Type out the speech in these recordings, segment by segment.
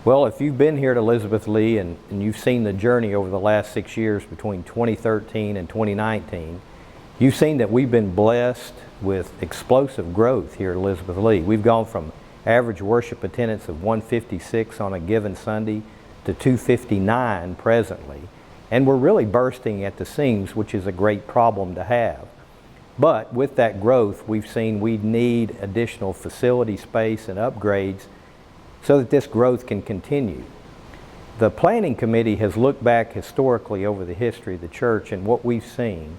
Well, if you've been here at Elizabeth Lee and you've seen the journey over the last 6 years between 2013 and 2019, you've seen that we've been blessed with explosive growth here at Elizabeth Lee. We've gone from average worship attendance of 156 on a given Sunday to 259 presently. And we're really bursting at the seams, which is a great problem to have. But with that growth, we've seen we need additional facility space and upgrades so that this growth can continue. The Planning Committee has looked back historically over the history of the church, and what we've seen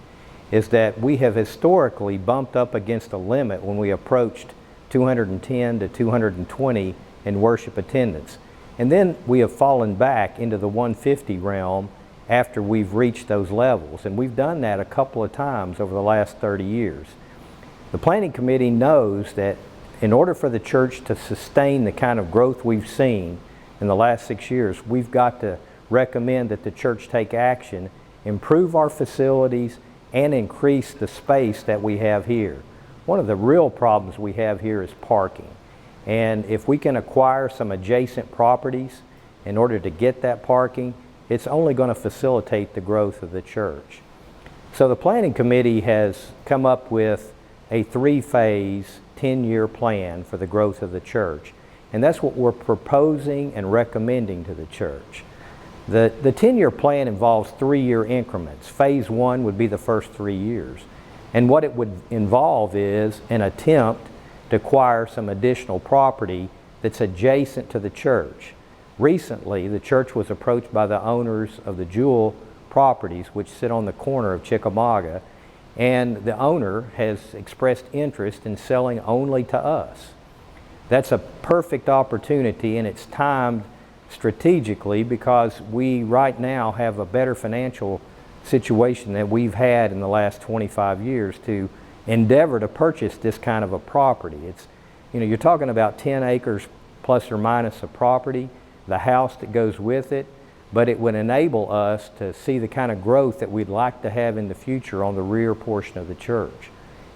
is that we have historically bumped up against a limit when we approached 210 to 220 in worship attendance. And then we have fallen back into the 150 realm after we've reached those levels. And we've done that a couple of times over the last 30 years. The Planning Committee knows that in order for the church to sustain the kind of growth we've seen in the last 6 years, we've got to recommend that the church take action, improve our facilities, and increase the space that we have here. One of the real problems we have here is parking. And if we can acquire some adjacent properties in order to get that parking, it's only going to facilitate the growth of the church. So the Planning Committee has come up with a 3-phase, 10-year plan for the growth of the church. And that's what we're proposing and recommending to the church. The 10-year plan involves 3-year increments. Phase 1 would be the first 3 years. And what it would involve is an attempt to acquire some additional property that's adjacent to the church. Recently, the church was approached by the owners of the Jewel properties, which sit on the corner of Chickamauga, and the owner has expressed interest in selling only to us. That's a perfect opportunity, and it's timed strategically because we right now have a better financial situation than we've had in the last 25 years to endeavor to purchase this kind of a property. You're talking about 10 acres plus or minus of property, the house that goes with it, but it would enable us to see the kind of growth that we'd like to have in the future on the rear portion of the church.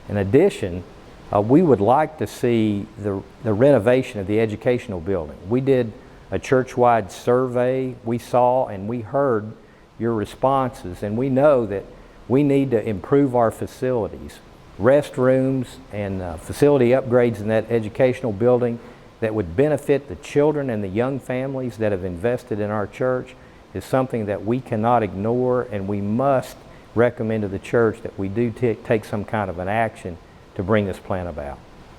In addition, we would like to see the renovation of the educational building. We did a church-wide survey. We saw and we heard your responses, and we know that we need to improve our facilities. Restrooms and facility upgrades in that educational building that would benefit the children and the young families that have invested in our church is something that we cannot ignore, and we must recommend to the church that we do take some kind of an action to bring this plan about.